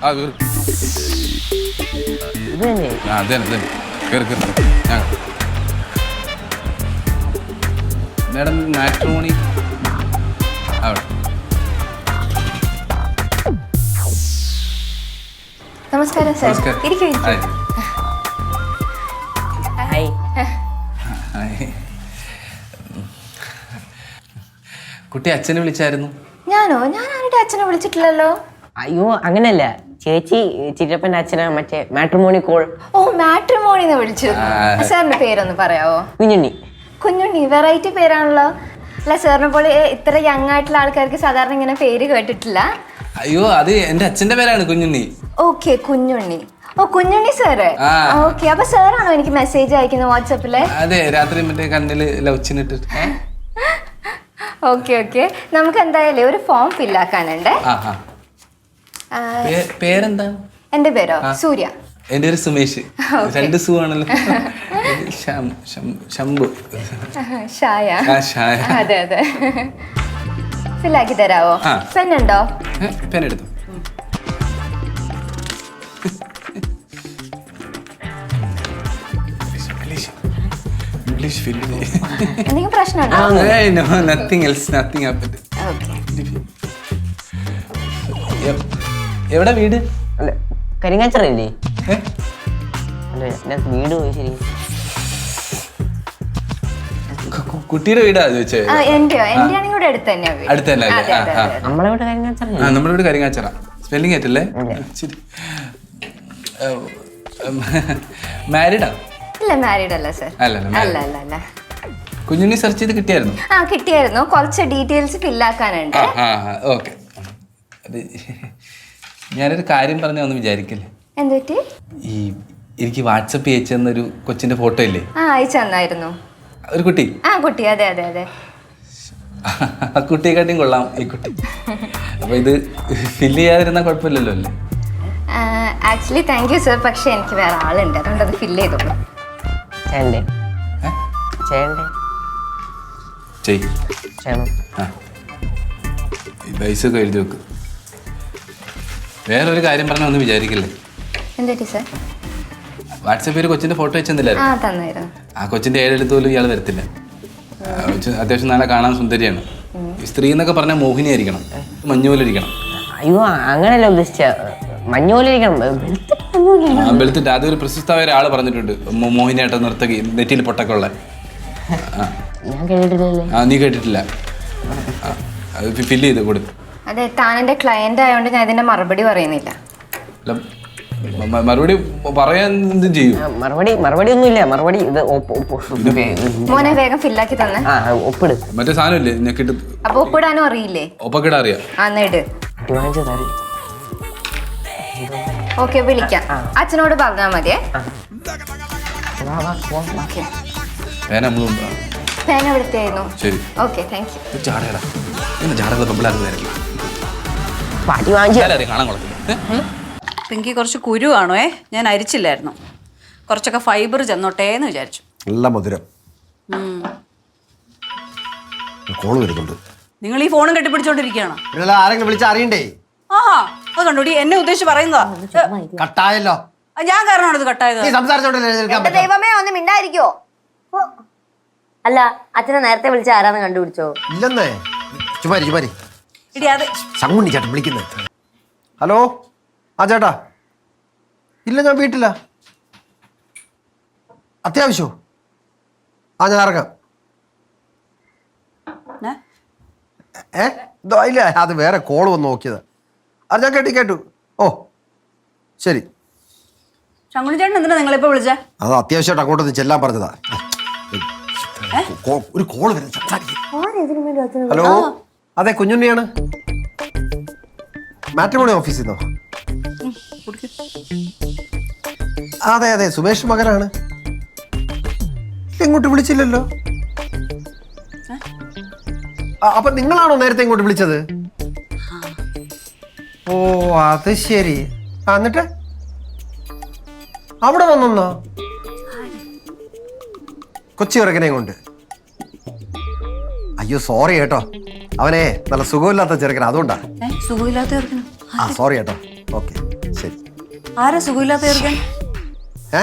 ആ കേറ്. ഇത് തന്നെ ആ അതന്നെ കേറ് കേറ്. ഞാൻ മാഡം മാട്രിമോണി അവിടെ. നമസ്കാരം സർ. നമസ്കാരം. ഇരിക്കൂ. ഹായ്. ഹായ്. ഹായ്. കുട്ടി അച്ഛനെ വിളിച്ചായിരുന്നു. ഞാനോ? ഞാൻ ആരുടെ അച്ഛനെ വിളിച്ചിട്ടില്ലല്ലോ. അയ്യോ അങ്ങനല്ല ചേച്ചി ചിറ്റപ്പൻ്റെ അച്ഛനാ മറ്റേ മാട്രിമോണി കോൾ. ഓ മാട്രിമോണിന്ന് വിളിച്ചു. സാറിന്റെ പേരൊന്ന് പറയാവോ? കുഞ്ഞുണ്ണി. കുഞ്ഞുണ്ണി വെറൈറ്റി പേരാണല്ലോ. അല്ല സാറിനെ പോലെ ഇത്ര യങ് ആയിട്ടുള്ള ആൾക്കാർക്ക് സാധാരണ ഇങ്ങനെ പേര് കേട്ടിട്ടില്ല. അയ്യോ അത് എന്റെ അച്ഛന്റെ പേരാണ് കുഞ്ഞുണ്ണി. ഓക്കെ കുഞ്ഞുണ്ണി. ഓ കുഞ്ഞുണ്ണി സാറ്. ഓക്കെ അപ്പൊ സാറാണോ എനിക്ക് മെസ്സേജ് അയക്കുന്നത് വാട്സാപ്പില്? അതെ രാത്രി മറ്റേ കണ്ണില് ലൗച്ചിനിട്ടിട്ട്. ഓക്കെ ഓക്കെ നമുക്ക് എന്തായാലും ഒരു ഫോം ഫില്ലാക്കാനുണ്ട്. പേരെന്താ? എന്റെ പേരോ? സൂര്യ. എന്റെ പേര് സുമേഷ്. രണ്ട് സു ആണല്ലോ. ശംഭു. ഷായ. ഷായ. അതെ അതെ. ഫില്ലാക്കി തരാവോ? പെന്നുണ്ടോ? പെന്നെടുത്തു. എന്തെങ്കിലും പ്രശ്നമുണ്ടോ? എവിടെ വീട്? അല്ല കരിങ്ങാച്ചറല്ലേ? അല്ല എൻ്റെ വീട് പോയി ശരി. കുട്ടിയുടെ വീടാ ചോദിച്ചേ? എന്റെയോ? എന്റെ ആണെങ്കിൽ ഇവിടെ അടുത്ത് തന്നെയാ വീട്. അടുത്ത് തന്നെ അല്ലേ? നമ്മളെ വീട് കരിങ്ങാച്ചറ. നമ്മുടെ വീട് കരിങ്ങാച്ചറ. സ്പെല്ലിംഗ് ആയിട്ടല്ലേ? ശരി. മാരീഡാ? ഇല്ല മാരീഡ് അല്ല സർ. അല്ല അല്ല അല്ല അല്ല. കുഞ്ഞുണ്ണി സെർച്ച് ചെയ്ത് കിട്ടിയായിരുന്നു? ആ കിട്ടിയായിരുന്നു. കുറച്ച് ഡീറ്റെയിൽസ് ഫില്ലാക്കാനുണ്ട്. ഓക്കെ. അത് ഞാനൊരു കാര്യം പറഞ്ഞ ഒന്ന് വിചാരിക്കില്ലേ? എന്തുപറ്റി? ഈ എനിക്ക് വാട്സപ്പ് അയച്ചു തന്നൊരു കൊച്ചിന്റെ ഫോട്ടോ ഇല്ലേ? അയച്ചു തന്നായിരുന്നു. ഒരു കുട്ടി? കുട്ടി. അതെ അതെ അതെ. ആ കുട്ടിയെക്കാട്ടിയും കൊള്ളാം ഈ കുട്ടി. അപ്പൊ ഇത് ഫില്ല് ചെയ്യാതിരുന്ന കുഴപ്പമില്ലല്ലോ അല്ലേ? Actually thank you sir. പക്ഷെ എനിക്ക് വേറെ ആളുണ്ട്, അതുകൊണ്ട് അത് ഫില്ല് ചെയ്തോളൂ. ചെയ്യണ്ടേ? ചെയ്യണ്ടേ? ചെയ്യണം. ഈ പൈസ ഒക്കെ എഴുതി വെക്ക്. വേറൊരു കാര്യം പറഞ്ഞ ഒന്ന് വിചാരിക്കില്ലേ? എന്തുപറ്റി സർ? വാട്സപ്പിൽ ഒരു കൊച്ചിന്റെ ഫോട്ടോ വെച്ചെന്നില്ലായിരുന്നു? തന്നായിരുന്നു. ആ കൊച്ചിന്റെ ഏഴെടുത്ത് പോലും ഇയാൾ വരത്തില്ല. അത്യാവശ്യം നല്ല കാണാൻ സുന്ദരിയാണ്. ഈ സ്ത്രീ എന്നൊക്കെ പറഞ്ഞാൽ മോഹിനി ആയിരിക്കണം, മഞ്ഞ പോലെ ഇരിക്കണം. അയ്യോ അങ്ങനെയല്ല ഉദ്ദേശിച്ച, മഞ്ഞ പോലെ ഇരിക്കണം. വെളുത്തിട്ട് അതൊരു പ്രശസ്തമായ ഒരാൾ പറഞ്ഞിട്ടുണ്ട്, മോഹിനിയാട്ടം നർത്തകി, നെറ്റിയിൽ പൊട്ടക്കുള്ള. ഞാൻ കേട്ടിട്ടില്ലല്ലേ? നീ കേട്ടിട്ടില്ല? അത് ഫില്ല് ചെയ്ത് കൊടുത്തു. അതെ താൻ എൻ്റെ ക്ലയന്റ് ആയതുകൊണ്ട് ഞാൻ ഇതിന്റെ മറുപടി പറയുന്നില്ല. മറുപടി പറയാൻ എന്തും ചെയ്യും? മറുപടി ഒന്നുമില്ല. മറുപടി ഇത് മോനെ വേഗം ഫില്ലാക്കി തന്നെ. ഒപ്പിട്. മറ്റേ സാധനം ഇല്ലേ ഞെക്കിട്ട്? അപ്പൊ ഒപ്പിടാനും അറിയില്ലേ? ഒപ്പക്കിട അറിയാം. എന്നിട്ട് ഓക്കെ വിളിക്കാം. അച്ഛനോട് പറഞ്ഞാൽ മതിയേ. പേന എവിടുത്തെയായിരുന്നു? ശരി. Okay thank you. ജാടകട ജാടകളെ പെമ്പിളാർക്ക് തരാം. കാണാൻ കുളത്തില്ല. പിങ്കി കുറച്ച് കുരു ആണോ? ഞാൻ അരിച്ചില്ലായിരുന്നു. കുറച്ചൊക്കെ ഫൈബർ ചെന്നോട്ടേ എന്ന് വിചാരിച്ചു. നല്ല മധുരം. കോള് വരുന്നുണ്ട്. നിങ്ങൾ ഈ ഫോണും കെട്ടിപ്പിടിച്ചോണ്ടിരിക്കുകയാണോ? ആരെങ്കിലും വിളിച്ചാൽ അറിയണ്ടേ? ആഹാ അത് കണ്ടോടി, എന്നെ ഉദ്ദേശിച്ച് പറയുന്നതാ. കട്ടായല്ലോ. ഞാൻ കാരണമാണ് ഇത് കട്ടായത്. ദൈവമേ ഒന്ന് മിണ്ടായിരിക്കോ? അല്ല അച്ഛനെ നേരത്തെ വിളിച്ച ആരാന്ന് കണ്ടുപിടിച്ചോ? ഇല്ലെന്നേ. ചുമാരി ഇടി അത് ശങ്കുണ്ണി ചേട്ടൻ വിളിക്കുന്നത്. ഹലോ. ചേട്ടാ ഇല്ല ഞാൻ വീട്ടില. അത്യാവശ്യമോ? ഞാൻ ഇറങ്ങാം. ഇല്ല അത് വേറെ കോള് വന്ന് നോക്കിയതാ. അത് ഞാൻ കേട്ടു. ഓ ശരി. ശങ്കുണി ചേട്ടൻ എന്തിനാ നിങ്ങളിപ്പോ വിളിച്ചേ? അത് അത്യാവശ്യമായിട്ട് അങ്ങോട്ടൊന്ന് ചെല്ലാൻ പറഞ്ഞതാ. ഒരു കോള് വരുന്നത്. ഹലോ അതെ കുഞ്ഞുണ്ണിയാണ്. മാട്രിമോണി ഓഫീസിൽ നിന്നോ? അതെ സുമേഷ് മകനാണ്. ഇങ്ങോട്ട് വിളിച്ചില്ലല്ലോ. അപ്പൊ നിങ്ങളാണോ നേരത്തെ ഇങ്ങോട്ട് വിളിച്ചത്? ഓ അത് ശരി. എന്നിട്ട് അവിടെ വന്നോ? കൊച്ചി ഇറക്കനെ കൊണ്ട്? അയ്യോ സോറി കേട്ടോ, അവനെ നല്ല സുഖമില്ലാത്ത ചെറുക്കൻ അതുകൊണ്ടാ. സുഖമില്ലാത്ത സോറി കേട്ടോ. ഓക്കെ ശരി. ആരാ സുഖമില്ലാത്ത ചെറുക്കൻ? ഏ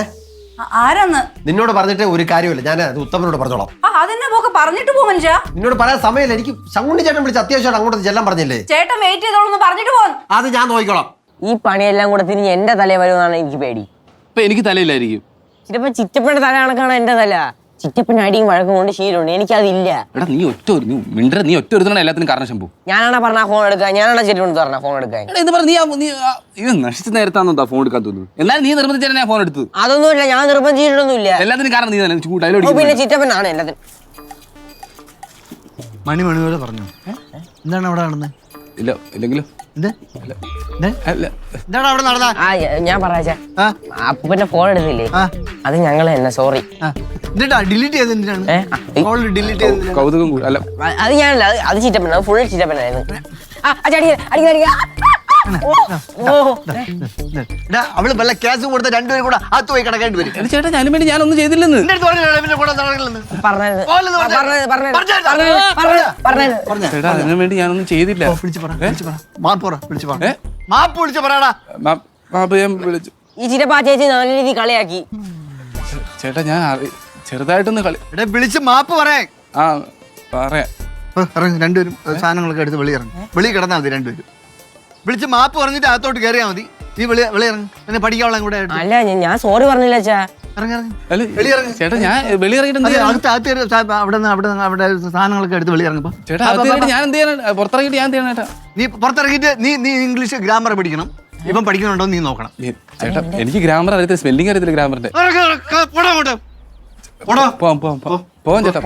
ആരാന്ന്? നിന്നോട് പറഞ്ഞിട്ട് ഒരു കാര്യമില്ല, ഞാൻ അത് ഉത്തമനോട് പറഞ്ഞോളാം. അതെന്നെ പോക്ക് പറഞ്ഞിട്ട് പോ മനുഷ്യ. നിന്നോട് പറയാൻ സമയമില്ല, എനിക്ക് ശങ്കുണ്ണി ചേട്ടൻ വിളിച്ച് അത്യാവശ്യമായിട്ട് അങ്ങോട്ട് ചെല്ലാൻ പറഞ്ഞില്ലേ? ചേട്ടൻ വെയിറ്റ് ചെയ്തോളൂ പറഞ്ഞിട്ട് പോ. അത് ഞാൻ നോക്കിക്കോളാം. ഈ പണിയെല്ലാം കൂടെ തിരിഞ്ഞ് എന്റെ തലയിൽ വരുമെന്നാണ് എനിക്ക് പേടി. ഇപ്പൊ എനിക്ക് തലയില്ലായിരിക്കും. ചിലപ്പോ ചിറ്റപ്പന്റെ തല കണക്കാണ് എന്റെ തല. ചിറ്റപ്പൻ അടിയും വഴക്കം കൊണ്ട് ശീലമുണ്ട്, എനിക്കതില്ല. എടാ നീ ഒറ്റ ഒരുത്തനാണ് എല്ലാത്തിനും കാരണം ശംഭു. ഞാനാണ് പറഞ്ഞ ഫോൺ എടുക്കാൻ, ഞാനാണ് ചിറ്റപ്പൻ പറഞ്ഞ ഫോൺ എടുക്കാൻ. എടാ, എന്ന് പറഞ്ഞ നീ നശിച്ച നേരത്താന്നോ ഫോൺ എടുക്കാൻ തോന്നുന്നു. എന്നാലും നീ നിർബന്ധിച്ചാണ് ഞാൻ ഫോൺ എടുത്തത്. അതൊന്നുമില്ല, ഞാൻ നിർബന്ധിച്ചിട്ടൊന്നുമില്ല. എല്ലാത്തിനും കാരണം നീ തന്നെ ഓ, പിന്നെ ചിറ്റപ്പനാണ് എല്ലാത്തിനും. മണി പോലെ പറഞ്ഞു. എന്താണ് അവിടെ നടന്നത്? ഇല്ല ഇല്ലെങ്കിലും എന്താണ് അവിടെ നടന്ന? ആ ഞാൻ പറയാ അപ്പൂപ്പന്റെ ഫോൺ എടുത്തില്ലേ, അത് ഞങ്ങൾ തന്നെ, സോറി. എന്നിട്ടാ ഡിലീറ്റ് ചെയ്ത് എന്തിനാണ്? ഡിലീറ്റ് ചെയ്ത് കൗതുകം കൂടി അല്ല. അത് ഞാനല്ല, അത് ചിറ്റപ്പന, ഫുൾ ചിറ്റപ്പനായിരുന്നു. അവള് വല്ല കേസും കൊടുത്ത രണ്ടുപേരും കൂടെ അകത്ത് പോയി കിടക്കേണ്ടി വരും. ചേട്ടാ ഞാനും വേണ്ടി ഞാനൊന്നും ചെയ്തില്ലെന്ന്. ചേട്ടാ അതിനു വേണ്ടി ഞാനൊന്നും ചെയ്തില്ല. മാപ്പ് വിളിച്ച് പറയടാ. ഞാൻ വിളിച്ചു. ഈ ചിറ്റപ്പ ചേച്ചി നല്ല രീതിയിൽ കളിയാക്കി. ചേട്ടാ ഞാൻ ചെറുതായിട്ടൊന്ന് വിളിച്ച് മാപ്പ് പറയാൻ. ആ പറയാം. ഇറങ്ങി രണ്ടുപേരും സാധനങ്ങളൊക്കെ എടുത്ത് വെളി ഇറങ്ങും. വെളി കിടന്നാൽ മതി രണ്ടുപേരും. വിളിച്ച് മാപ്പ് പറഞ്ഞിട്ട് അകത്തോട്ട് കയറിയാൽ മതി. നീ വെളി ഇറങ്ങും. എന്നെ പഠിക്കാനുള്ള കൂടെ അല്ല, ഞാൻ സോറി പറഞ്ഞില്ല അച്ഛാ. ചേട്ടാ ഞാൻ വെളിയിറങ്ങിട്ട് അവിടെ സാധനങ്ങളൊക്കെ എടുത്ത് വെളി ഇറങ്ങുമ്പോ ചേട്ടാ ഞാൻ എന്ത് ചെയ്യാൻ പുറത്തിറങ്ങിയിട്ട് ഞാൻ എന്ത് ചെയ്യണം? നീ പുറത്തിറങ്ങിയിട്ട് നീ ഇംഗ്ലീഷ് ഗ്രാമർ പഠിക്കണം. ഇപ്പം പഠിക്കുന്നുണ്ടോ നീ നോക്കണം. ചേട്ടാ എനിക്ക് ഗ്രാമർ അറിയത്തില്ല, സ്പെല്ലിംഗ് അറിയത്തില്ല ഗ്രാമറിന്റെ. പോടാ പോവാം ചേട്ടാ.